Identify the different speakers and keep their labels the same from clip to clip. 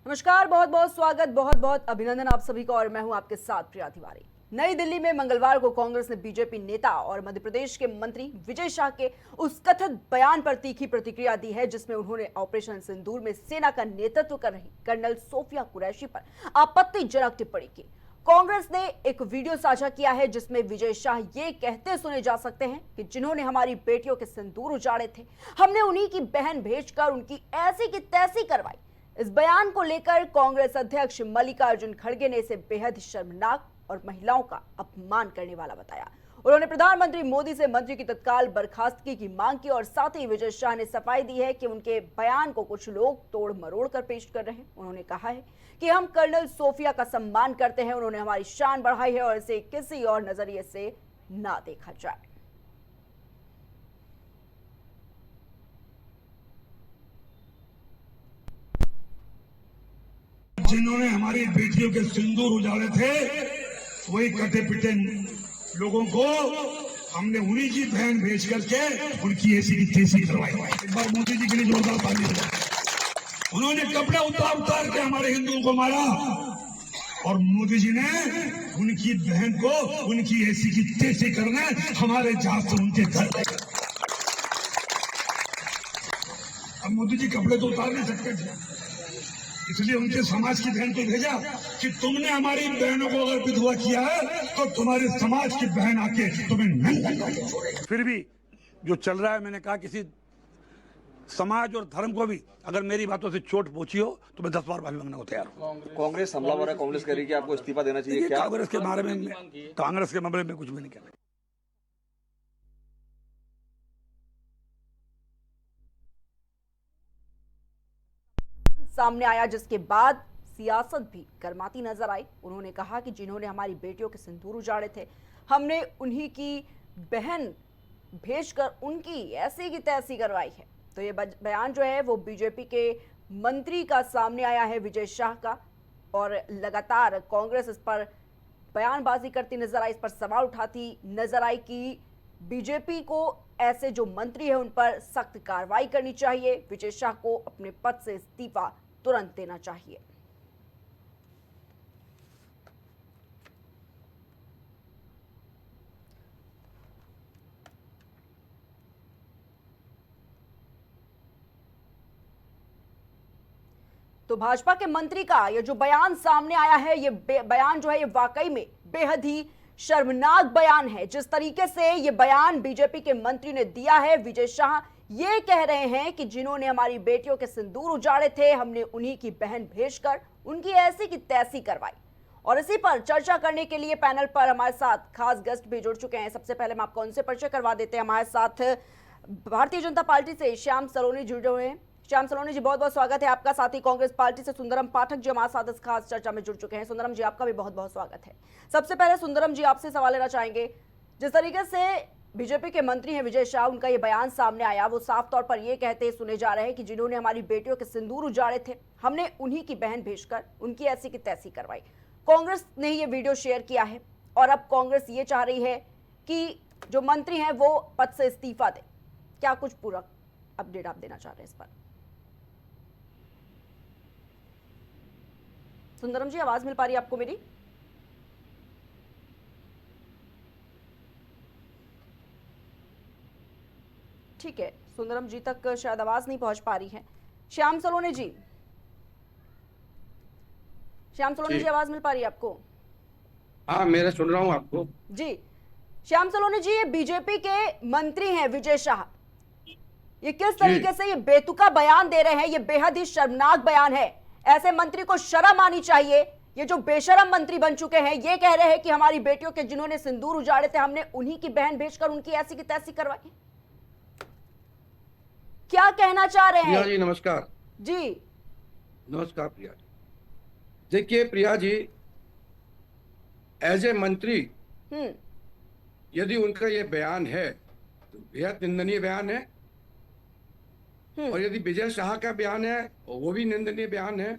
Speaker 1: नमस्कार, बहुत बहुत स्वागत, बहुत बहुत अभिनंदन आप सभी का। और मैं हूं आपके साथ प्रिया तिवारी। नई दिल्ली में मंगलवार को कांग्रेस ने बीजेपी नेता और मध्य प्रदेश के मंत्री विजय शाह के उस कथित बयान पर तीखी प्रतिक्रिया दी है जिसमें उन्होंने ऑपरेशन सिंदूर में सेना का नेतृत्व कर रही कर्नल सोफिया कुरैशी पर आपत्तिजनक टिप्पणी की। कांग्रेस ने एक वीडियो साझा किया है जिसमें विजय शाह ये कहते सुने जा सकते हैं कि जिन्होंने हमारी बेटियों के सिंदूर उजाड़े थे, हमने उन्हीं की बहन भेजकर उनकी ऐसी की तैसी करवाई। इस बयान को लेकर कांग्रेस अध्यक्ष मल्लिकार्जुन खड़गे ने इसे बेहद शर्मनाक और महिलाओं का अपमान करने वाला बताया। उन्होंने प्रधानमंत्री मोदी से मंत्री की तत्काल बर्खास्तगी की मांग की और साथ ही विजय शाह ने सफाई दी है कि उनके बयान को कुछ लोग तोड़ मरोड़ कर पेश कर रहे हैं। उन्होंने कहा है कि हम कर्नल सोफिया का सम्मान करते हैं, उन्होंने हमारी शान बढ़ाई है और इसे किसी और नजरिए से ना देखा जाए।
Speaker 2: जिन्होंने हमारी बेटियों के सिंदूर उजाड़े थे, वही कटे पिटे लोगों को हमने उन्हीं की बहन भेज करके उनकी ऐसी की तैसी करवाई। एक बार मोदी जी के लिए जोरदार ताली बजाएं। उन्होंने कपड़े उतार उतार के हमारे हिंदुओं को मारा और मोदी जी ने उनकी बहन को उनकी ऐसी की तैसी करने हमारे जहाज से उनके घर ले गए। अब मोदी जी कपड़े तो उतार नहीं सकते थे, इसलिए उनके समाज की बहन को भेजा कि तुमने हमारी बहनों को अगर विधवा किया है तो तुम्हारे समाज की बहन आके तुम्हें नंगा करके छोड़ेगी।
Speaker 3: फिर भी जो चल रहा है, मैंने कहा किसी समाज और धर्म को भी अगर मेरी बातों से चोट पहुंची हो तो मैं 10 बार माफी मांगने को तैयार हूं।
Speaker 4: कांग्रेस हमलावर है, कांग्रेस कह रही है कि आपको इस्तीफा देना चाहिए। क्या
Speaker 3: कांग्रेस के बारे में कांग्रेस के मामले में कुछ भी नहीं कहना।
Speaker 1: सामने आया जिसके बाद सियासत भी गर्माती नजर आई। उन्होंने कहा कि जिन्होंने हमारी बेटियों के सिंदूर उजाड़े थे, हमने उन्हीं की बहन भेजकर उनकी ऐसी की तैसी करवाई है। तो ये बयान जो है वो बीजेपी के मंत्री का सामने आया है, विजय शाह का, और लगातार कांग्रेस इस पर बयानबाजी करती नजर आई, इस पर सवाल उठाती नजर आई कि बीजेपी को ऐसे जो मंत्री हैं उन पर सख्त कार्रवाई करनी चाहिए, विजय शाह को अपने पद से इस्तीफा तुरंत देना चाहिए। तो भाजपा के मंत्री का ये जो बयान सामने आया है, ये बयान जो है ये वाकई में बेहद ही शर्मनाक बयान है। जिस तरीके से ये बयान बीजेपी के मंत्री ने दिया है, विजय शाह ये कह रहे हैं कि जिन्होंने हमारी बेटियों के सिंदूर उजाड़े थे, हमने उन्हीं की बहन भेजकर उनकी ऐसी की तैसी करवाई। और इसी पर चर्चा करने के लिए पैनल पर हमारे साथ खास गेस्ट भी जुड़ चुके हैं। सबसे पहले हम आपको उनसे परिचय करवा देते हैं। हमारे साथ भारतीय जनता पार्टी से श्याम सलोनी जुड़े हुए हैं। श्याम सलोनी जी, बहुत बहुत स्वागत है आपका। साथ ही कांग्रेस पार्टी से सुंदरम पाठक जी हमारे साथ इस खास चर्चा में जुड़ चुके हैं। सुंदरम जी, आपका भी बहुत बहुत स्वागत है। सबसे पहले सुंदरम जी, आपसे सवाल लेना चाहेंगे। जिस तरीके से बीजेपी के मंत्री हैं विजय शाह, उनका ये बयान सामने आया, वो साफ तौर पर ये कहते सुने जा रहे हैं कि जिन्होंने हमारी बेटियों के सिंदूर उजाड़े थे, हमने उन्हीं की बहन भेजकर उनकी ऐसी की तैसी करवाई। कांग्रेस ने ये वीडियो शेयर किया है और अब कांग्रेस ये चाह रही है कि जो मंत्री हैं वो पद से इस्तीफा दें। क्या कुछ पूरा अपडेट आप देना चाह रहे हैं इस पर? सुंदरम जी, आवाज मिल पा रही है आपको मेरी? ठीक है, सुंदरम जी तक शायद आवाज नहीं पहुंच पा रही है। श्याम सलोनी जी, श्याम सलोनी जी, आवाज मिल पा रही है आपको?
Speaker 5: हाँ, मैं सुन रहा हूँ आपको
Speaker 1: जी। श्याम सलोनी जी, ये बीजेपी के मंत्री हैं विजय शाह, ये किस तरीके से ये बेतुका बयान दे रहे हैं? ये बेहद ही शर्मनाक बयान है। ऐसे मंत्री को शर्म आनी चाहिए। ये जो बेशरम मंत्री बन चुके हैं, ये कह रहे हैं कि हमारी बेटियों के जिन्होंने सिंदूर उजाड़े थे, हमने उन्हीं की बहन भेजकर उनकी ऐसी की तैसी करवाई। क्या कहना चाह रहे हैं?
Speaker 5: प्रिया जी नमस्कार।
Speaker 1: जी
Speaker 5: नमस्कार प्रिया जी। देखिए प्रिया जी, एज ए मंत्री यदि उनका ये बयान है तो बेहद निंदनीय बयान है, और यदि विजय शाह का बयान है वो भी निंदनीय बयान है।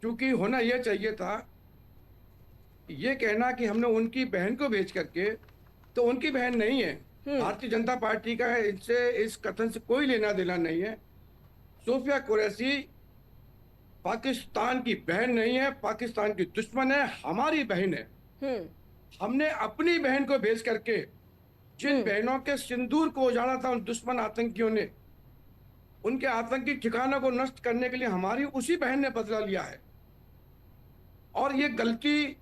Speaker 5: क्योंकि होना यह चाहिए था, ये कहना कि हमने उनकी बहन को भेज करके, तो उनकी बहन नहीं है। भारतीय जनता पार्टी का है, इनसे इस कथन से कोई लेना देना नहीं है। सोफिया कुरैशी पाकिस्तान की बहन नहीं है, पाकिस्तान की दुश्मन है, हमारी बहन है। हमने अपनी बहन को भेज करके जिन बहनों के सिंदूर को उजाड़ा था उन दुश्मन आतंकियों ने, उनके आतंकी ठिकानों को नष्ट करने के लिए हमारी उसी बहन ने बदला लिया है। और ये गलती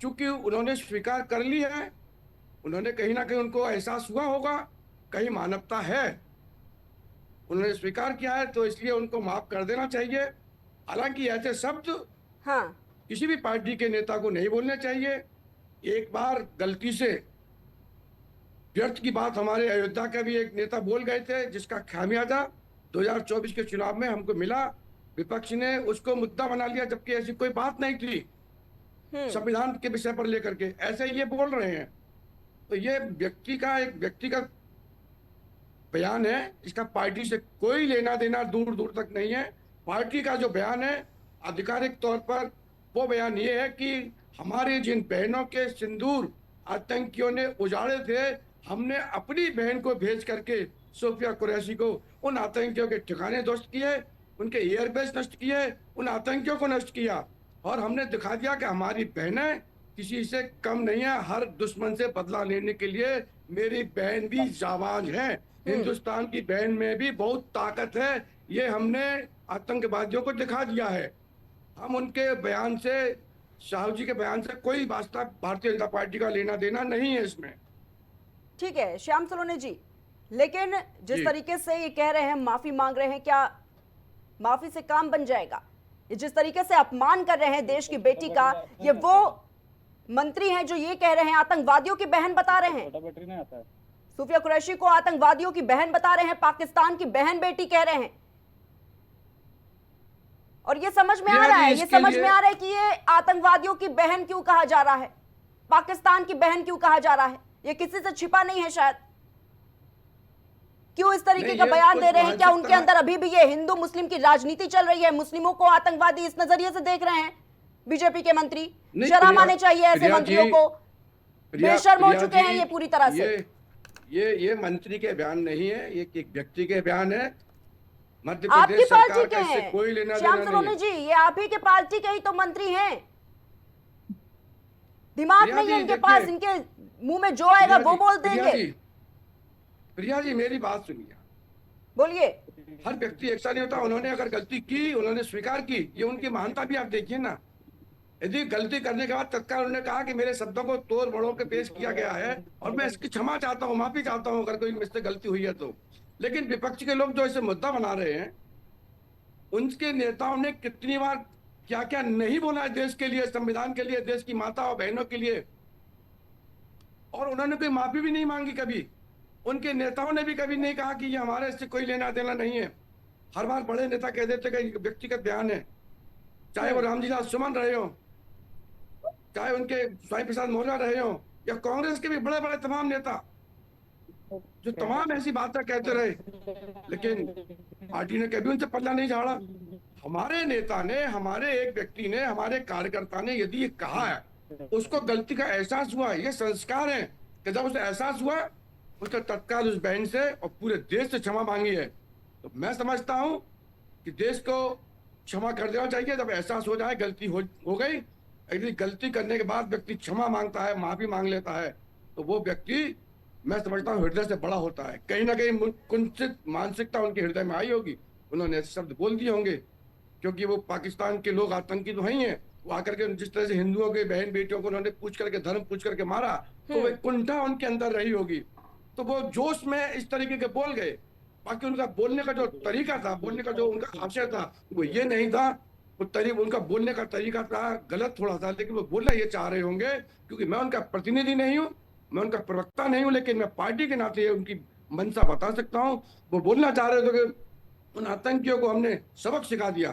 Speaker 5: चूंकि उन्होंने स्वीकार कर ली है, उन्होंने कहीं ना कहीं उनको एहसास हुआ होगा कहीं मानवता है, उन्होंने स्वीकार किया है, तो इसलिए उनको माफ कर देना चाहिए। हालांकि ऐसे शब्द किसी भी पार्टी के नेता को नहीं बोलने चाहिए। एक बार गलती से व्यर्थ की बात हमारे अयोध्या का भी एक नेता बोल गए थे, जिसका खामियाजा 2024 के चुनाव में हमको मिला। विपक्ष ने उसको मुद्दा बना लिया, जबकि ऐसी कोई बात नहीं थी संविधान के विषय पर लेकर के, ऐसे ये बोल रहे हैं। तो ये एक व्यक्तिगत बयान है, इसका पार्टी से कोई लेना देना दूर दूर तक नहीं है। पार्टी का जो बयान है आधिकारिक तौर पर वो बयान ये है कि हमारे जिन बहनों के सिंदूर आतंकियों ने उजाड़े थे, हमने अपनी बहन को भेज करके सोफिया कुरैशी को उन आतंकियों के ठिकाने ध्वस्त किए, उनके एयरबेस नष्ट किए, उन आतंकियों को नष्ट किया, और हमने दिखा दिया कि हमारी बहनें किसी से कम नहीं है। हर दुश्मन से बदला लेने के लिए मेरी बहन भी जाबाज है। हिंदुस्तान की बहन में भी बहुत ताकत है, ये हमने आतंकवादियों को दिखा दिया है। हम उनके बयान से, शाहू जी के बयान से कोई वास्ता भारतीय जनता पार्टी का लेना देना नहीं है इसमें।
Speaker 1: ठीक है श्याम सलोनी जी, लेकिन जिस तरीके से ये कह रहे हैं, माफी मांग रहे हैं, क्या माफी से काम बन जाएगा? ये जिस तरीके से अपमान कर रहे हैं देश की बेटी का, ये वो मंत्री हैं जो ये कह रहे हैं आतंकवादियों की बहन बता रहे हैं, सूफिया कुरैशी को आतंकवादियों की बहन बता रहे हैं, पाकिस्तान की बहन बेटी कह रहे हैं। और ये समझ में आ रहा है, ये समझ में आ रहा है कि ये आतंकवादियों की बहन क्यों कहा जा रहा है, पाकिस्तान की बहन क्यों कहा जा रहा है। ये किसी से छिपा नहीं है शायद। क्यों इस तरीके का बयान दे रहे हैं? क्या उनके अंदर अभी भी ये हिंदू मुस्लिम की राजनीति चल रही है? मुस्लिमों को आतंकवादी इस नजरिए से देख रहे हैं बीजेपी के मंत्री? शर्म आने चाहिए ऐसे मंत्रियों को, बेशर्म हो चुके हैं ये पूरी तरह से।
Speaker 5: ये मंत्री के बयान नहीं है, ये एक व्यक्ति के बयान है। मध्य
Speaker 1: आपकी
Speaker 5: प्रदेश
Speaker 1: पार्टी
Speaker 5: सरकार
Speaker 1: के
Speaker 5: का इससे
Speaker 1: हैं
Speaker 5: कोई लेना
Speaker 1: श्याम
Speaker 5: देना
Speaker 1: सलोनी
Speaker 5: नहीं
Speaker 1: जी, ये आप ही के पार्टी के ही तो मंत्री हैं। दिमाग नहीं है इनके पास, इनके मुंह में जो आएगा वो बोल देंगे।
Speaker 5: प्रिया जी मेरी बात सुनिए,
Speaker 1: बोलिए।
Speaker 5: हर व्यक्ति ऐसा नहीं होता। उन्होंने अगर गलती की, उन्होंने स्वीकार की, ये उनकी महानता भी आप देखिए ना। यदि गलती करने के बाद तत्काल उन्होंने कहा कि मेरे शब्दों को तोड़ मरोड़ के पेश किया गया है और मैं इसकी क्षमा चाहता हूँ, माफी चाहता हूँ अगर कोई मुझसे गलती हुई है तो। लेकिन विपक्ष के लोग जो इसे मुद्दा बना रहे हैं, उनके नेताओं ने कितनी बार क्या क्या नहीं बोला है देश के लिए, संविधान के लिए, देश की माता और बहनों के लिए, और उन्होंने कोई माफी भी नहीं मांगी कभी। उनके नेताओं ने भी कभी नहीं कहा कि ये हमारे इससे कोई लेना देना नहीं है। हर बार बड़े नेता कह देते कि व्यक्तिगत बयान है, चाहे वो रामजीलाल सुमन रहे हो, चाहे उनके स्वामी प्रसाद मौर्य रहे हो, या कांग्रेस के भी बड़े बड़े तमाम नेता जो तमाम ऐसी बातें कहते रहे, लेकिन पार्टी ने कभी उनसे पल्ला नहीं झाड़ा। हमारे नेता ने, हमारे एक व्यक्ति ने, हमारे कार्यकर्ता ने यदि ये कहा है, उसको गलती का एहसास हुआ, ये संस्कार है कि जब उसे एहसास हुआ उसने तत्काल उस बहन से और पूरे देश से क्षमा मांगी है। तो मैं समझता हूं कि देश को क्षमा कर देना चाहिए जब एहसास हो जाए गलती हो गई। यदि गलती करने के बाद व्यक्ति क्षमा मांगता है, माफी मांग लेता है, तो वो व्यक्ति मैं समझता हूँ हृदय से बड़ा होता है। कहीं ना कहीं कुंठित मानसिकता उनके हृदय में आई होगी, उन्होंने ऐसे शब्द बोल दिए होंगे, क्योंकि वो पाकिस्तान के लोग आतंकी तो नहीं है। वो आकर के जिस तरह से हिंदुओं के बहन बेटियों को उन्होंने पूछ करके, धर्म पूछ करके मारा, तो वो कुंठा उनके अंदर रही होगी, तो वो जोश में इस तरीके के बोल गए। बाकी उनका बोलने का जो तरीका था, बोलने का जो उनका आशय था, वो ये नहीं था। वो उनका बोलने का तरीका था गलत थोड़ा सा, लेकिन वो बोलना ये चाह रहे होंगे, क्योंकि मैं उनका प्रतिनिधि नहीं हूँ, मैं उनका प्रवक्ता नहीं हूँ, लेकिन मैं पार्टी के नाते उनकी मंशा बता सकता हूँ। वो बोलना चाह रहे थे कि उन आतंकियों को हमने सबक सिखा दिया।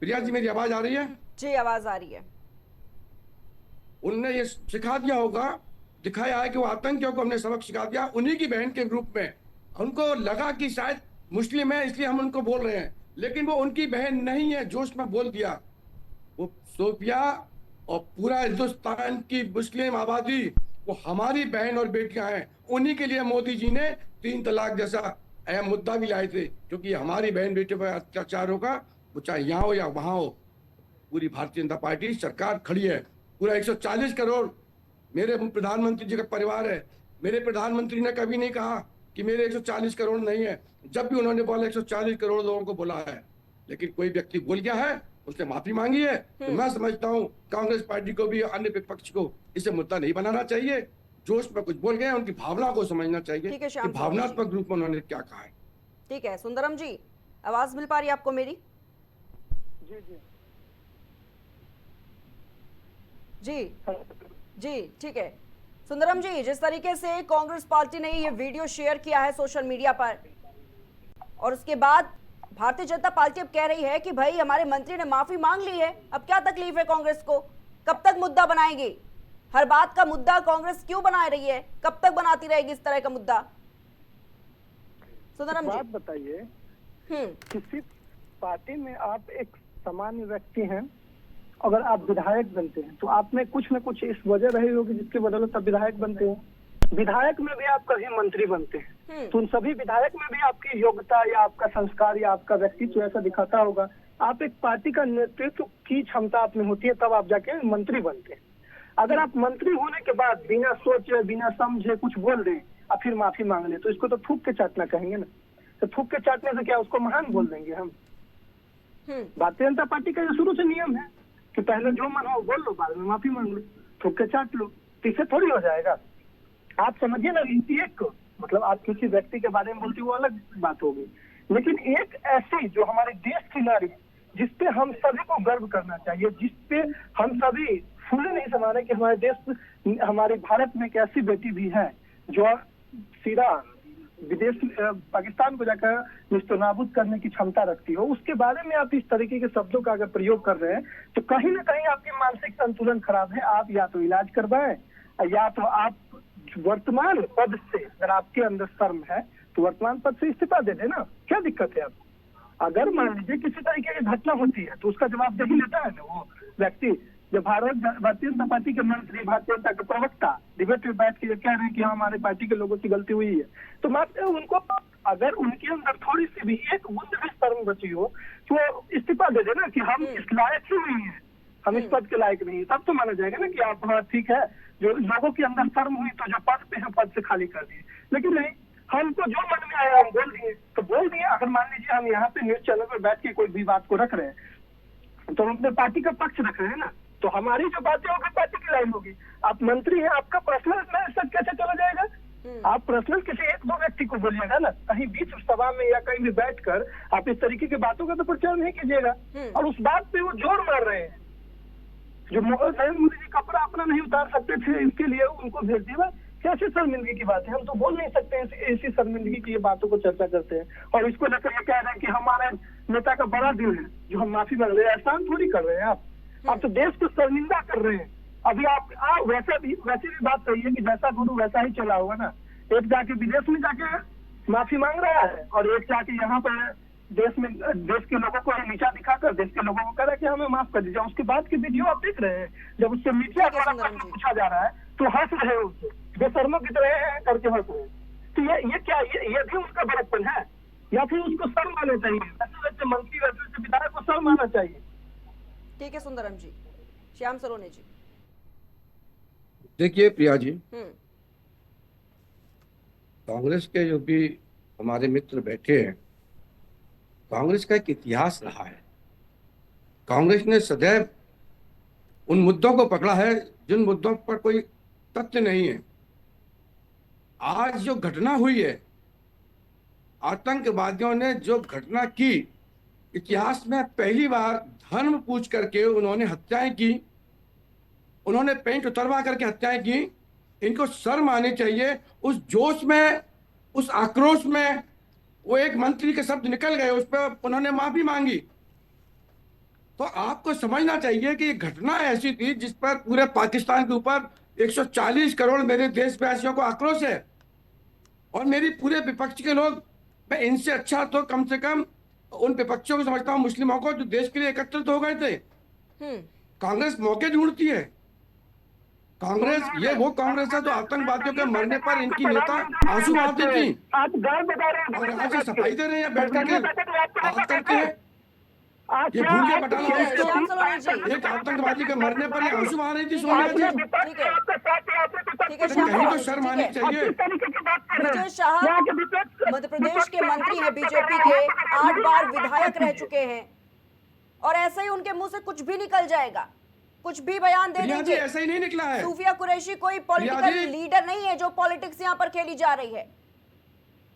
Speaker 5: प्रिया जी मेरी आवाज आ रही है?
Speaker 1: जी आवाज आ रही है।
Speaker 5: उनने ये सिखा दिया होगा, दिखाया है कि वो आतंकियों को हमने सबक सिखा दिया उन्हीं की बहन के रूप में। उनको लगा कि शायद मुस्लिम है इसलिए हम उनको बोल रहे हैं, लेकिन वो उनकी बहन नहीं है, जोश में बोल दिया। वो सोफिया और पूरा हिंदुस्तान की मुस्लिम आबादी वो हमारी बहन और बेटियां हैं। उन्हीं के लिए मोदी जी ने 3 तलाक जैसा अहम मुद्दा भी लाए थे, क्योंकि हमारी बहन बेटियों पर अत्याचार होगा, वो चाहे यहाँ हो या वहां हो, पूरी भारतीय जनता पार्टी सरकार खड़ी है। पूरा 140 करोड़ मेरे प्रधानमंत्री जी का परिवार है। मेरे प्रधानमंत्री ने कभी नहीं कहा कि मेरे 140 करोड़ नहीं है। जब भी उन्होंने बोला 140 करोड़ लोगों को बोला है, लेकिन कोई व्यक्ति बोल गया है, उसने माफी मांगी है। तो मैं समझता हूँ कांग्रेस पार्टी को भी, अन्य विपक्ष को इसे मुद्दा नहीं बनाना चाहिए। जोश में कुछ बोल गए, उनकी भावना को समझना चाहिए
Speaker 1: ठीक है,
Speaker 5: कि
Speaker 1: श्याम
Speaker 5: भावनात्मक रूप में उन्होंने क्या कहा है।
Speaker 1: ठीक है सुंदरम जी, आवाज मिल पा रही है आपको मेरी?
Speaker 6: जी जी
Speaker 1: जी जी ठीक है सुंदरम जी, जिस तरीके से कांग्रेस पार्टी ने ये वीडियो शेयर किया है सोशल मीडिया पर, और उसके बाद भारतीय जनता पार्टी अब कह रही है कि भाई हमारे मंत्री ने माफी मांग ली है, अब क्या तकलीफ है कांग्रेस को? कब तक मुद्दा बनाएगी? हर बात का मुद्दा कांग्रेस क्यों बना रही है? कब तक बनाती रहेगी इस तरह का मुद्दा? सुंदरम
Speaker 6: बात
Speaker 1: जी
Speaker 6: बताइए, किसी पार्टी में आप एक सामान्य व्यक्ति हैं, अगर आप विधायक बनते हैं तो आप में कुछ न कुछ इस वजह रही होगी जिसकी बदौलत आप विधायक बनते हैं। विधायक में भी आप कभी मंत्री बनते हैं, तो उन सभी विधायक में भी आपकी योग्यता या आपका संस्कार या आपका व्यक्तित्व ऐसा दिखाता होगा। आप एक पार्टी का नेतृत्व की क्षमता आप में होती है, तब आप जाके मंत्री बनते हैं। अगर आप मंत्री होने के बाद बिना सोचे बिना समझे कुछ बोल दें और फिर माफी मांग ले, तो इसको तो थूक के चाटना कहेंगे ना। तो थूक के चाटने से क्या उसको महान बोल देंगे हम? भारतीय जनता पार्टी का ये शुरू से नियम है कि पहले जो मन हो बोल लो, बाद में माफी मांग लो, थूक के चाट लो। तो इससे थोड़ी हो जाएगा। आप समझिए ना, एक को मतलब आप किसी व्यक्ति के बारे में बोलते हो वो अलग बात होगी, लेकिन एक ऐसी जो हमारे देश की नारी, जिसपे हम सभी को गर्व करना चाहिए, जिसपे हम सभी फूले नहीं समाने कि हमारे देश, हमारे भारत में एक ऐसी बेटी भी है जो सीधा विदेश पाकिस्तान को जाकर निस्तनाबूद करने की क्षमता रखती हो, उसके बारे में आप इस तरीके के शब्दों का अगर प्रयोग कर रहे हैं तो कहीं ना कहीं आपकी मानसिक संतुलन खराब है। आप या तो इलाज करवाएं या तो आप वर्तमान पद से, अगर आपके अंदर शर्म है तो वर्तमान पद से इस्तीफा दे देना। क्या दिक्कत है आपको? अगर मान लीजिए किसी तरीके की घटना होती है तो उसका जवाबदेही लेता है ना वो व्यक्ति। जब भारतीय जनता पार्टी के मंत्री, भारतीय जनता के प्रवक्ता डिबेट में बैठ के कह रहे हैं कि हमारे पार्टी के लोगों की गलती हुई है, तो मात्र उनको, अगर उनके अंदर थोड़ी सी भी एक बूंद भी शर्म बची हो तो इस्तीफा दे देना कि हम इस लायक ही नहीं है, हम इस पद के लायक नहीं है। तब तो माना जाएगा ना कि आप, हाँ ठीक है, जो लोगों के अंदर शर्म हुई तो जो पद पे है पद से खाली कर दिए। लेकिन नहीं, हमको जो मन में आया हम बोल दिए तो बोल दिए। अगर मान लीजिए हम यहाँ पे न्यूज चैनल पर बैठ के कोई भी बात को रख रहे हैं तो हम अपने पार्टी का पक्ष रख रहे हैं ना, तो हमारी जो बातें होगी पार्टी की लाइन होगी। आप मंत्री हैं, आपका पर्सनल मैसेज कैसे चला जाएगा? आप पर्सनल किसी एक दो व्यक्ति को बोलिएगा ना, कहीं बीच सभा में या कहीं भी बैठकर आप इस तरीके की बातों का तो प्रचार नहीं कीजिएगा। और उस बात पे वो जोर मार रहे हैं, जो नरेंद्र मोदी जी कपड़ा अपना नहीं उतार सकते थे, इसके लिए उनको भेज दिया। कैसी शर्मिंदगी की बात है? हम तो बोल नहीं सकते ऐसी शर्मिंदगी की ये बातों को चर्चा करते हैं और इसको लेकर ये कह रहे हैं कि हमारे नेता का बड़ा दिल है जो हम माफी मांग रहे हैं। एहसान थोड़ी कर रहे हैं आप तो देश को शर्मिंदा कर रहे हैं। अभी आप वैसे भी बात सही है कि जैसा गुरु वैसा ही चला होगा ना। एक जाके विदेश में जाके माफी मांग रहा है और एक जाके यहाँ पर देश के लोगों को नीचा दिखाकर देश के लोगों को कह रहा है कि हमें माफ कर दीजिए। उसके बाद की वीडियो आप देख रहे हैं, जब उससे मीडिया द्वारा प्रश्न पूछा जा रहा है तो हंस रहे हैं, उससे बेशर्मों की तरह हैं करके हंस रहे हैं। तो ये क्या, ये भी उसका बड़प्पन है या फिर उसको शर्म आना चाहिए? वैसे मंत्री वैसे विधायक को शर्म आना चाहिए।
Speaker 1: ठीक है सुंदरम जी। श्याम सरोने जी,
Speaker 5: देखिए प्रिया जी, कांग्रेस के जो भी हमारे मित्र बैठे हैं, कांग्रेस का एक इतिहास रहा है। कांग्रेस ने सदैव उन मुद्दों को पकड़ा है जिन मुद्दों पर कोई तथ्य नहीं है। आज जो घटना हुई है, आतंकवादियों ने जो घटना की, इतिहास में पहली बार धर्म पूछ करके उन्होंने हत्याएं की, उन्होंने पेंट उतरवा करके हत्याएं की। इनको शर्म आनी चाहिए। उस जोश में, उस आक्रोश में वो एक मंत्री के शब्द निकल गए, उस पर उन्होंने माफी मांगी। तो आपको समझना चाहिए कि ये घटना ऐसी थी जिस पर पूरे पाकिस्तान के ऊपर 140 करोड़ मेरे देशवासियों को आक्रोश है और मेरी पूरे विपक्ष के लोग, मैं इनसे अच्छा तो कम से कम उन विपक्षियों को समझता हूँ, मुस्लिमों को, जो देश के लिए एकत्रित हो गए थे। कांग्रेस मौके ढूंढती है। कांग्रेस ये वो कांग्रेस है जो आतंकवादियों के मरने पर इनकी नेता आंसू बहाती थी और आज सफाई दे रहे हैं बैठ करके बात करते हैं। ये भूल के बटाला हाउस
Speaker 1: श्याम
Speaker 5: को
Speaker 1: सलोनी जी,
Speaker 5: एक आतंकवादी के मरने पर ये आंसू आ रही थी सोनिया जी।
Speaker 1: ठीक है, ठीक है
Speaker 5: तो
Speaker 1: श्याम
Speaker 5: कहीं तो
Speaker 1: सलोनी जी,
Speaker 5: शर्म
Speaker 1: ठीक
Speaker 5: आनी
Speaker 1: है।
Speaker 5: चाहिए।
Speaker 1: विजय शाह मध्य प्रदेश के मंत्री हैं बीजेपी के, 8 बार विधायक रह चुके हैं और ऐसे ही उनके मुंह से कुछ भी निकल जाएगा, कुछ भी बयान दे
Speaker 5: प्रिया जी
Speaker 1: देंगे।
Speaker 5: ऐसा ही नहीं निकला है।
Speaker 1: सूफिया कुरैशी कोई
Speaker 5: प्रिया
Speaker 1: पॉलिटिकल
Speaker 5: जी,
Speaker 1: लीडर नहीं है जो पॉलिटिक्स यहाँ पर खेली जा रही है।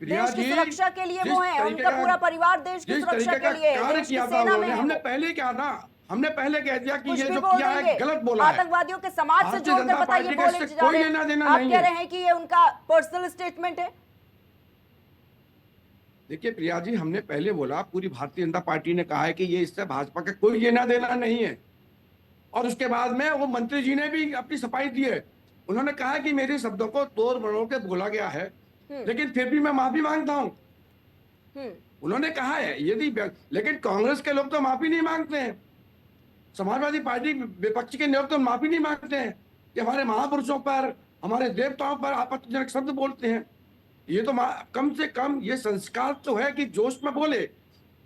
Speaker 5: प्रिया
Speaker 1: देश की
Speaker 5: जी,
Speaker 1: सुरक्षा के लिए
Speaker 5: जिस
Speaker 1: वो है,
Speaker 5: तरीके
Speaker 1: उनका
Speaker 5: का-
Speaker 1: पूरा परिवार देश की
Speaker 5: जिस
Speaker 1: सुरक्षा
Speaker 5: तरीके
Speaker 1: के लिए है,
Speaker 5: का कार्य
Speaker 1: देश की
Speaker 5: किया था
Speaker 1: सेना में
Speaker 5: उन्होंने,
Speaker 1: है
Speaker 5: हमने
Speaker 1: वो।
Speaker 5: पहले क्या था, हमने पहले कह दिया कि
Speaker 1: कुछ
Speaker 5: ये
Speaker 1: भी
Speaker 5: जो
Speaker 1: बोल
Speaker 5: किया है
Speaker 1: देंगे,
Speaker 5: गलत बोला है।
Speaker 1: आतंकवादियों के समाज से
Speaker 5: भारतीय
Speaker 1: जोड़कर
Speaker 5: जनता
Speaker 1: बताइए
Speaker 5: पार्टी का
Speaker 1: बोले
Speaker 5: इससे
Speaker 1: जा रहे
Speaker 5: कोई
Speaker 1: हैं।
Speaker 5: लेना देना
Speaker 1: आप
Speaker 5: नहीं
Speaker 1: कह
Speaker 5: है।
Speaker 1: रहे हैं कि ये उनका पर्सनल स्टेटमेंट है।
Speaker 5: देखिए प्रिया जी, हमने पहले बोला, पूरी भारतीय जनता पार्टी ने कहा है कि ये इससे भाजपा का कोई लेना देना नहीं है। और उसके बाद में वो मंत्री जी ने भी अपनी सफाई दी है। उन्होंने कहा कि मेरे शब्दों को तोड़ मरोड़ के बोला गया है, लेकिन फिर भी मैं माफी मांगता हूं। उन्होंने कहा है लेकिन कांग्रेस के लोग तो माफी नहीं मांगते हैं, समाजवादी पार्टी विपक्ष के लोग तो माफी नहीं मांगते हैं कि हमारे महापुरुषों पर, हमारे देवताओं पर आपत्तिजनक शब्द बोलते हैं। ये तो कम से कम ये संस्कार तो है कि जोश में बोले,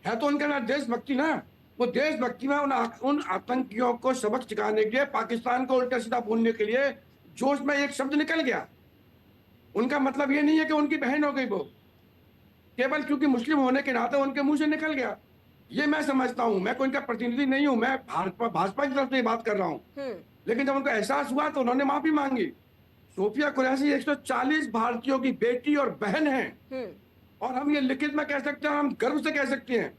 Speaker 5: है तो उनका ना देशभक्ति ना। वो देशभक्ति में उन आतंकियों को सबक सिखाने के लिए, पाकिस्तान को उल्टा सीधा बोलने के लिए जोश में एक शब्द निकल गया। उनका मतलब ये नहीं है कि उनकी बहन हो गई, वो केवल क्योंकि मुस्लिम होने के नाते उनके मुंह से निकल गया। ये मैं समझता हूँ, मैं कोई इनका प्रतिनिधि नहीं हूँ, मैं भाजपा की तरफ से बात कर रहा हूँ। लेकिन जब उनको एहसास हुआ तो उन्होंने माफी मांगी। सोफिया कुरैशी 140 भारतीयों की बेटी और बहन है, और हम ये लिखित में कह सकते हैं, हम गर्व से कह सकते हैं।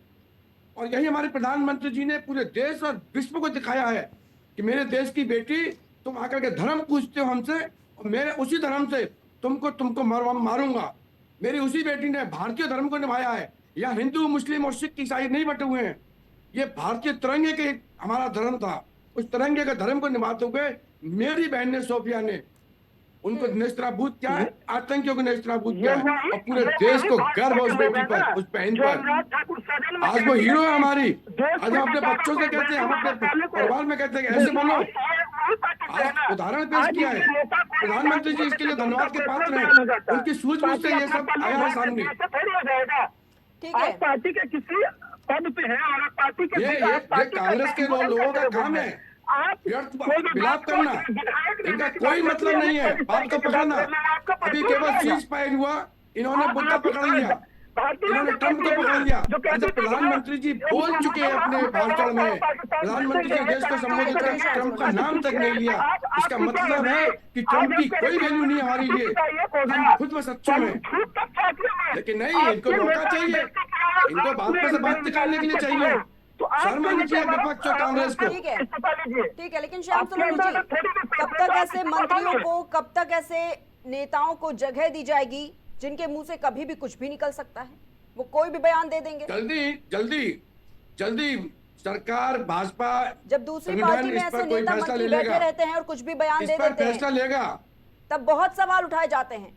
Speaker 5: और यही हमारे प्रधानमंत्री जी ने पूरे देश और विश्व को दिखाया है कि मेरे देश की बेटी, तुम आकर के धर्म पूछते हो हमसे, और मेरे उसी धर्म से तुमको मारूंगा। मेरी उसी बेटी ने भारतीय धर्म को निभाया है। यहाँ हिंदू, मुस्लिम और सिख ईसाई नहीं बटे हुए हैं। ये भारतीय तिरंगे के हमारा धर्म था। उस तिरंगे के धर्म को निभाते हुए मेरी बहन ने, सोफिया ने, उनको नेस्तनाबूद किया है, आतंकियों को नेस्तनाबूद किया है। और पूरे देश को गर्व है उस बेटी पर, उस बहन पर। आज वो हीरो है हमारी। आज हम अपने बच्चों से कहते हैं, हम अपने परिवार में कहते हैं ऐसे बोलो। आज उदाहरण पेश किया है। प्रधानमंत्री जी इसके लिए धन्यवाद के पात्र हैं। उनकी सूझबूझ से ये सब आया है सामने।
Speaker 1: ठीक है,
Speaker 6: पार्टी के किसी पद पे है और पार्टी के
Speaker 5: ये कांग्रेस के लोगों का काम है व्यर्थ विलाप करना। इनका कोई मतलब नहीं है बात को पकड़ना। अभी केवल सीज फायर हुआ, इन्होंने मुद्दा पकड़ लिया, इन्होंने ट्रंप को पकड़ लिया। जब प्रधानमंत्री जी बोल चुके हैं अपने भाषण में, प्रधानमंत्री जी देश को संबोधित कर ट्रंप का नाम तक नहीं लिया, इसका मतलब है कि ट्रंप की कोई वैल्यू नहीं हमारे लिए। हम खुद में सक्षम हैं, लेकिन नहीं, इनको रोका चाहिए, इनको बात में से बात निकालने के लिए चाहिए। शर्म आनी चाहिए विपक्ष और कांग्रेस को।
Speaker 1: ठीक है, लेकिन श्याम सलोनी जी, कब तक ऐसे मंत्रियों को, कब तक ऐसे नेताओं को जगह दी जाएगी जिनके मुंह से कभी भी कुछ भी निकल सकता है? वो कोई भी बयान दे देंगे।
Speaker 5: जल्दी सरकार, भाजपा,
Speaker 1: जब दूसरी पार्टी में ऐसे नेता मंत्री बैठे रहते हैं और कुछ भी बयान दे देते
Speaker 5: फैसला
Speaker 1: हैं,
Speaker 5: लेगा,
Speaker 1: तब बहुत सवाल उठाए जाते हैं।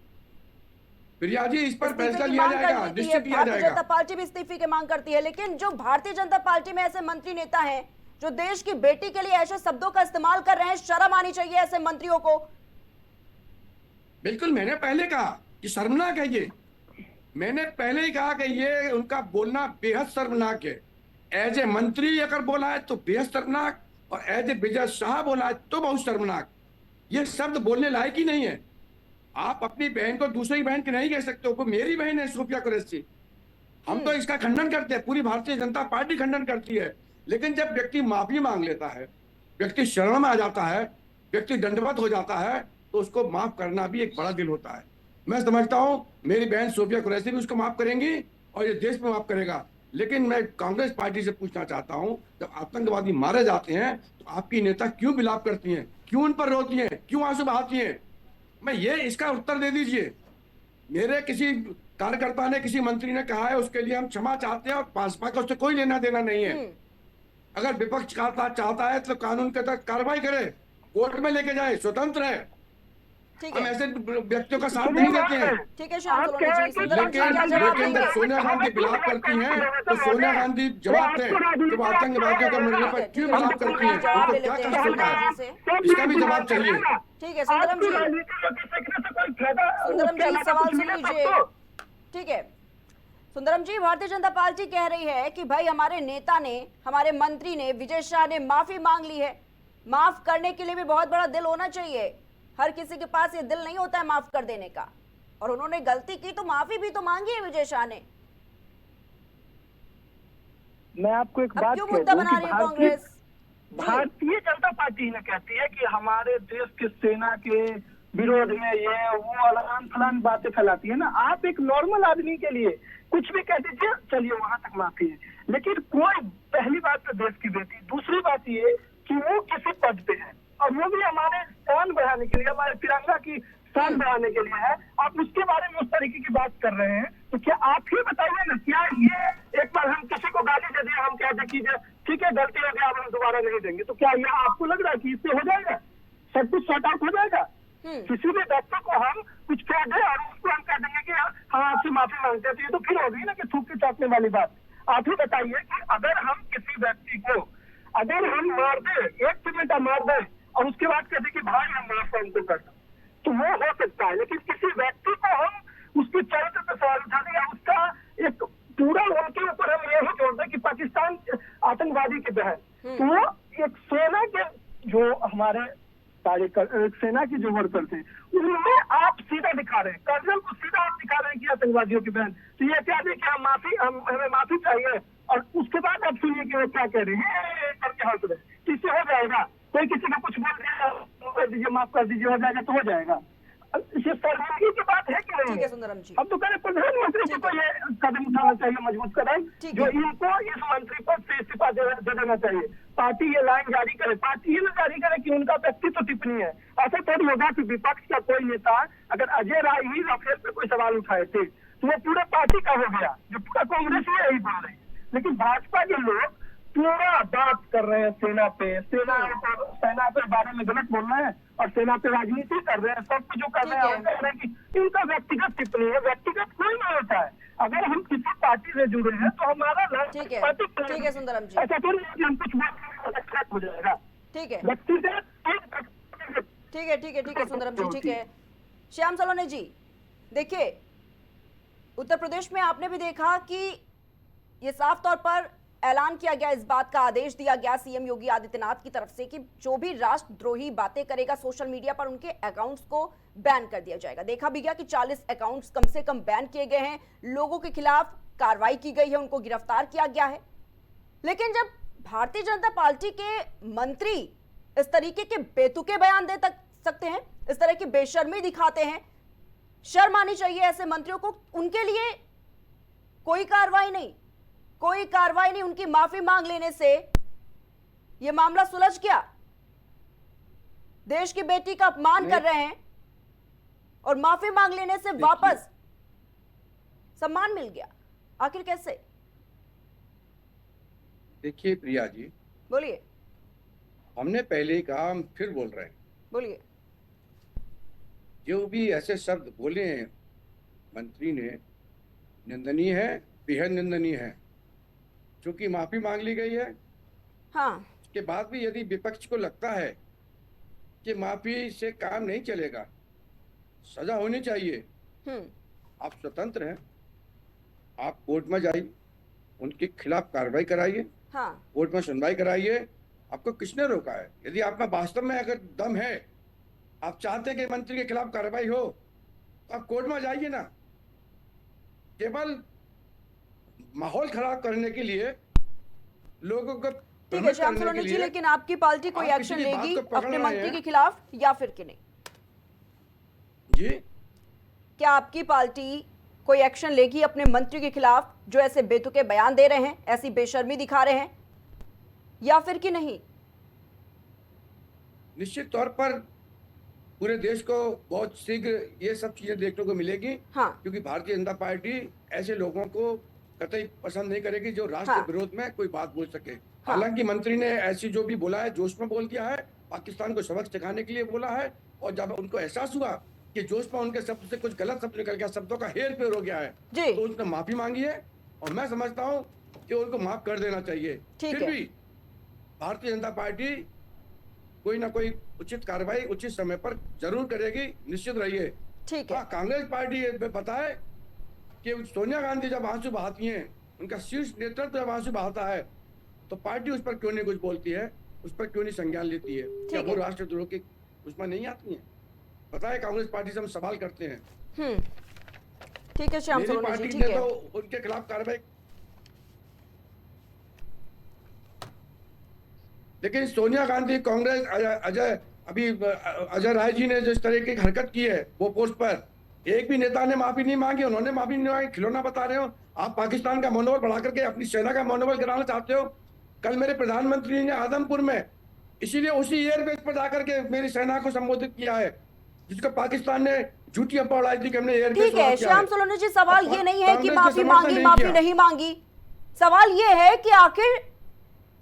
Speaker 5: प्रिया जी इस पर
Speaker 1: इस्तीफे
Speaker 5: फैसला
Speaker 1: की
Speaker 5: लिया
Speaker 1: मांग
Speaker 5: जाएगा,
Speaker 1: करती है,
Speaker 5: निश्चित लिया
Speaker 1: भारतीय
Speaker 5: जाएगा।
Speaker 1: जनता पार्टी भी इस्तीफे की मांग करती है। लेकिन जो भारतीय जनता पार्टी में ऐसे मंत्री नेता हैं जो देश की बेटी के लिए ऐसे शब्दों का इस्तेमाल कर रहे हैं, शर्म आनी चाहिए ऐसे मंत्रियों को।
Speaker 5: बिल्कुल, मैंने पहले कहा कि शर्मनाक है ये। मैंने पहले ही कहा कि ये उनका बोलना बेहद शर्मनाक है। एज ए मंत्री अगर बोला है तो बेहद शर्मनाक, और एज ए विजय शाह बोला है तो बहुत शर्मनाक। ये शब्द बोलने लायक ही नहीं है। आप अपनी बहन को दूसरी बहन की नहीं कह सकते हो। वो मेरी बहन है सोफिया कुरैशी। हम तो इसका खंडन करते हैं, पूरी भारतीय जनता पार्टी खंडन करती है। लेकिन जब व्यक्ति माफी मांग लेता है, व्यक्ति शरण में आ जाता है, व्यक्ति दंडवत हो जाता है, तो उसको माफ करना भी एक बड़ा दिल होता है। मैं समझता हूं मेरी बहन सोफिया कुरैशी भी उसको माफ करेंगी और ये देश में माफ करेगा। लेकिन मैं कांग्रेस पार्टी से पूछना चाहता हूं, जब आतंकवादी मारे जाते हैं तो आपकी नेता क्यों विलाप करती हैं, क्यों उन पर रोती हैं, क्यों आंसू बहाती हैं? मैं ये इसका उत्तर दे दीजिए। मेरे किसी कार्यकर्ता ने, किसी मंत्री ने कहा है, उसके लिए हम क्षमा चाहते हैं और भाजपा का उससे कोई लेना देना नहीं है। अगर विपक्ष चाहता है तो कानून के तहत कार्रवाई करे, कोर्ट में लेके जाए, स्वतंत्र है। हम ऐसे व्यक्तियों का साथ नहीं देते हैं।
Speaker 1: ठीक है श्याम सलोनी जी, सुंदरम जी क्या जवाब
Speaker 5: लेकिन
Speaker 1: देंगे?
Speaker 5: जब सोनिया गांधी विलाप करती हैं तो सोनिया गांधी जवाब दें कि वो आतंकवादियों के मरने पर क्यों विलाप करती हैं,
Speaker 1: जवाब
Speaker 5: उनको
Speaker 1: ले
Speaker 5: क्या
Speaker 1: लेते
Speaker 5: कष्ट
Speaker 1: हैं
Speaker 5: होता है,
Speaker 1: सुंदरम
Speaker 5: इसका भी जवाब चाहिए।
Speaker 1: ठीक है सुंदरम जी, सवाल सुन लीजिए। ठीक है, सुंदरम जी, भारतीय जनता पार्टी कह रही है कि भाई हमारे नेता ने, हमारे मंत्री ने, विजय शाह ने माफी मांग ली है। माफ करने के लिए भी बहुत बड़ा दिल होना चाहिए, हर किसी के पास ये दिल नहीं होता है माफ कर देने का। और उन्होंने गलती की तो माफी भी तो मांगी है विजय शाह ने।
Speaker 6: मैं आपको एक
Speaker 1: अब
Speaker 6: बात
Speaker 1: क्यों
Speaker 6: कह
Speaker 1: मुद्दा
Speaker 6: दूं
Speaker 1: बना
Speaker 6: कि
Speaker 1: रही है कांग्रेस?
Speaker 6: भारतीय जनता पार्टी ने कहती है कि हमारे देश की सेना के विरोध में ये वो अलान फलान बातें फैलाती है ना। आप एक नॉर्मल आदमी के लिए कुछ भी कह दीजिए, चलिए वहां तक माफी है। लेकिन कोई, पहली बात तो देश की बेटी, दूसरी बात ये कि वो किसी पद पे है और वो भी हमारे शान बढ़ाने के लिए, हमारे तिरंगा की शान बढ़ाने के लिए है। आप उसके बारे में उस तरीके की बात कर रहे हैं, तो क्या आप ही बताइए ना, क्या ये एक बार हम किसी को गाली दे दिया, हम क्या देखिए ठीक है गलती हो गया, अब हम दोबारा नहीं देंगे, तो क्या यह आपको लग रहा है कि इससे हो जाएगा, सब कुछ सॉर्ट आउट हो जाएगा? किसी भी व्यक्ति को हम कुछ कह दें और उसको हम कह देंगे कि हम आपसे माफी मांगते हैं, तो ये तो फिर हो गई ना कि थूक के चाटने वाली बात। आप ही बताइए कि अगर हम किसी व्यक्ति को अगर हम मार दे, एक चिमटा मार दे और उसके बाद कहते कि भाई हम माफ हमको कर दो, तो वो हो सकता है। लेकिन किसी व्यक्ति को हम उसके चरित्र पर सवाल उठा दें या उसका एक पूरा उनके ऊपर हम यही जोड़ दें कि पाकिस्तान आतंकवादी के तहत, तो वो एक सेना के जो हमारे सेना के जो वर्कर थे उनमें आप सीधा दिखा रहे हैं, कर्नल को सीधा आप दिखा रहे हैं कि आतंकवादियों की बहन। तो ये क्या देखिए, हमें माफी चाहिए और उसके बाद आप सुनिए कि वो क्या कह रहे हैं करके हंस रहे, किससे हो जाएगा? कोई किसी को कुछ बोल दिया, कर दीजिए, माफ कर दीजिए, हो जाएगा तो हो जाएगा। ये शर्मिंदगी की बात है कि नहीं?
Speaker 1: ठीक है सुंदरम जी।
Speaker 6: अब तो कह रहे प्रधानमंत्री जी को ये कदम उठाना चाहिए, मजबूत कदम, जो इनको इस मंत्री पद से इस्तीफा दे देना चाहिए। पार्टी ये लाइन जारी करे, पार्टी ये ना जारी करे कि उनका व्यक्तित्व टिप्पणी है। ऐसा थोड़ी होगा कि विपक्ष का कोई नेता अगर अजय राय ही राफेल पे कोई सवाल उठाए थे तो वो पूरे पार्टी का हो गया, जो पूरा कांग्रेस में यही बोल रहे हैं। लेकिन भाजपा के लोग पूरा बात कर रहे हैं सेना पे, सेना के बारे में गलत बोल रहे हैं और सेना पे राजनीति कर रहे हैं। सब कुछ जो कर रहे हैं कह रहे हैं कि इनका व्यक्तिगत टिप्पणी है, व्यक्तिगत कोई नहीं होता है। अगर हम किसी पार्टी से जुड़े हैं तो हमारा
Speaker 1: ठीक है सुंदरम जी,
Speaker 6: ऐसा थोड़ी है कि हम कुछ हो जाएगा।
Speaker 1: ठीक है
Speaker 6: व्यक्तिगत
Speaker 1: ठीक है सुंदरम जी, ठीक है। श्याम सलोनी जी, देखिए उत्तर प्रदेश में आपने भी देखा कि ये साफ तौर पर ऐलान किया गया, इस बात का आदेश दिया गया सीएम योगी आदित्यनाथ की तरफ से कि जो भी राष्ट्रद्रोही बातें करेगा सोशल मीडिया पर उनके अकाउंट्स को बैन कर दिया जाएगा। देखा भी गया कि 40 अकाउंट्स कम से कम बैन किए गए हैं, लोगों के खिलाफ कार्रवाई की गई है, उनको गिरफ्तार किया गया है। लेकिन जब भारतीय जनता पार्टी के मंत्री इस तरीके के बेतुके बयान दे सकते हैं, इस तरह की बेशर्मी दिखाते हैं, शर्म आनी चाहिए ऐसे मंत्रियों को। उनके लिए कोई कार्रवाई नहीं, उनकी माफी मांग लेने से यह मामला सुलझ गया। देश की बेटी का अपमान कर रहे हैं और माफी मांग लेने से वापस सम्मान मिल गया। आखिर कैसे?
Speaker 5: देखिए प्रिया जी,
Speaker 1: बोलिए।
Speaker 5: हमने पहले ही कहा, हम फिर बोल रहे हैं,
Speaker 1: बोलिए।
Speaker 5: जो भी ऐसे शब्द बोले हैं मंत्री ने, निंदनीय है, बेहद निंदनीय है। चूंकि माफी मांग ली गई है,
Speaker 1: हाँ,
Speaker 5: उसके बाद भी यदि विपक्ष को लगता है कि माफी से काम नहीं चलेगा, सजा होनी चाहिए, आप स्वतंत्र हैं, आप कोर्ट में जाइए, उनके खिलाफ कार्रवाई कराइए,
Speaker 1: हाँ,
Speaker 5: कोर्ट में सुनवाई कराइए। आपको किसने रोका है? यदि आप में वास्तव में अगर दम है, आप चाहते हैं कि मंत्री के खिलाफ कार्रवाई हो, तो आप कोर्ट में जाइए ना। केवल माहौल खराब करने के लिए, लोगों को
Speaker 1: ठीक है श्याम सलोनी जी, लेकिन आपकी पार्टी कोई एक्शन लेगी अपने मंत्री के खिलाफ या फिर कि नहीं?
Speaker 5: जी,
Speaker 1: क्या आपकी पार्टी कोई एक्शन लेगी अपने मंत्री के खिलाफ जो ऐसे बेतुके बयान दे रहे हैं, ऐसी बेशर्मी दिखा रहे हैं, या फिर कि नहीं?
Speaker 5: निश्चित तौर पर पूरे देश को बहुत शीघ्र ये सब चीजें देखने को मिलेगी।
Speaker 1: हाँ,
Speaker 5: क्योंकि भारतीय जनता पार्टी ऐसे लोगों को कतई पसंद नहीं करेगी जो राष्ट्र विरोध में कोई बात बोल सके। हालांकि मंत्री ने ऐसी जो भी बोला है, जोश में बोल दिया है, पाकिस्तान को सबक सिखाने के लिए बोला है, और जब उनको एहसास हुआ कि जोश में उनके शब्द से कुछ गलत शब्द निकल गया, शब्दों का हेर फेर हो गया है, तो उसने माफी मांगी है और मैं समझता हूँ कि उनको माफ कर देना चाहिए। फिर भी भारतीय जनता पार्टी कोई ना कोई उचित कार्रवाई उचित समय पर जरूर करेगी, निश्चित रहिए।
Speaker 1: ठीक है।
Speaker 5: कांग्रेस पार्टी बताए कि सोनिया गांधी जब आंसू बहाती हैं, उनका शीर्ष नेतृत्व जब आंसू बहाता है, तो पार्टी उस पर क्यों नहीं कुछ बोलती है, उस पर क्यों नहीं संज्ञान लेती है? क्या वो राष्ट्रद्रोह की उसमें नहीं आती है? पता है कांग्रेस पार्टी से हम सवाल करते हैं।
Speaker 1: ठीक है श्याम
Speaker 5: मेरी
Speaker 1: सलोनी जी,
Speaker 5: पार्टी
Speaker 1: ठीक
Speaker 5: ने
Speaker 1: है।
Speaker 5: तो उनके खिलाफ कार्रवाई, लेकिन सोनिया गांधी, कांग्रेस, अजय राय जी ने जिस तरह की हरकत की है वो पोस्ट पर, एक भी नेता ने माफी नहीं मांगी, उन्होंने माफी नहीं मांगी, खिलौना बता रहे हो आप। पाकिस्तान का मनोबल बढ़ा करके अपनी सेना का मनोबल गिराना चाहते हो। कल मेरे प्रधानमंत्री ने आदमपुर में इसीलिए उसी एयरबेस पर जाकर के मेरी सेना को संबोधित किया है, जिसको पाकिस्तान ने झूठी अफवाह उड़ाई थी कि हमने एयरबेस।
Speaker 1: ठीक है श्याम सलोनी जी, सवाल ये नहीं है कि माफी मांगी,
Speaker 5: माफी
Speaker 1: नहीं मांगी। सवाल ये है कि आखिर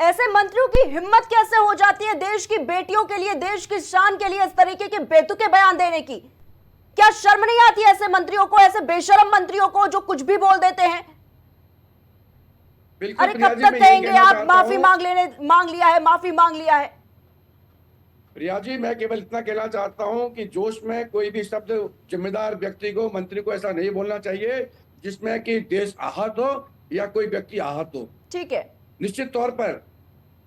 Speaker 1: ऐसे मंत्रियों की हिम्मत कैसे हो जाती है देश की बेटियों के लिए, देश की शान के लिए इस तरीके के बेतुके बयान देने की? क्या शर्म नहीं आती ऐसे मंत्रियों को, ऐसे बेशरम मंत्रियों को जो कुछ भी बोल देते हैं? अरे कब तक कहेंगे आप माफी मांग लिया है?
Speaker 5: प्रिया जी, मैं केवल इतना कहना चाहता हूं कि जोश में कोई भी शब्द जिम्मेदार व्यक्ति को, मंत्री को ऐसा नहीं बोलना चाहिए जिसमें कि देश आहत हो या कोई व्यक्ति आहत हो।
Speaker 1: ठीक है,
Speaker 5: निश्चित तौर पर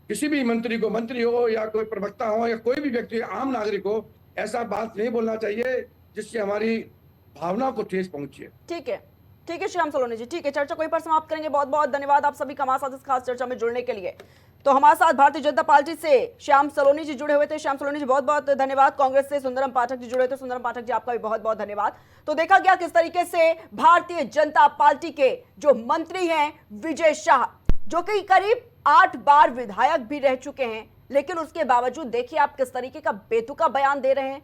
Speaker 5: किसी भी मंत्री को, मंत्री हो या कोई प्रवक्ता हो या कोई भी व्यक्ति, आम नागरिक हो, ऐसा बात नहीं बोलना चाहिए जिससे हमारी भावना को ठेस पहुंचे।
Speaker 1: ठीक है श्याम सलोनी जी, ठीक है। चर्चा कोई पर समाप्त करेंगे। बहुत बहुत धन्यवाद आप सभी का हमारे साथ इस खास चर्चा में जुड़ने के लिए। तो हमारे साथ भारतीय जनता पार्टी से श्याम सलोनी जी जुड़े हुए थे। श्याम सलोनी जी बहुत बहुत धन्यवाद। कांग्रेस से सुंदरम पाठक जी जुड़े थे। सुंदरम पाठक जी आपका भी बहुत बहुत धन्यवाद। तो देखा गया किस तरीके से भारतीय जनता पार्टी के जो मंत्री हैं विजय शाह, जो कि करीब 8 बार विधायक भी रह चुके हैं, लेकिन उसके बावजूद देखिए आप किस तरीके का बेतुका बयान दे रहे हैं।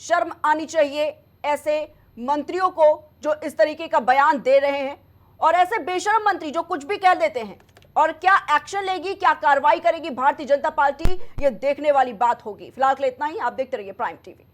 Speaker 1: शर्म आनी चाहिए ऐसे मंत्रियों को जो इस तरीके का बयान दे रहे हैं, और ऐसे बेशर्म मंत्री जो कुछ भी कह देते हैं। और क्या एक्शन लेगी, क्या कार्रवाई करेगी भारतीय जनता पार्टी, ये देखने वाली बात होगी। फिलहाल के लिए इतना ही। आप देखते रहिए प्राइम टीवी।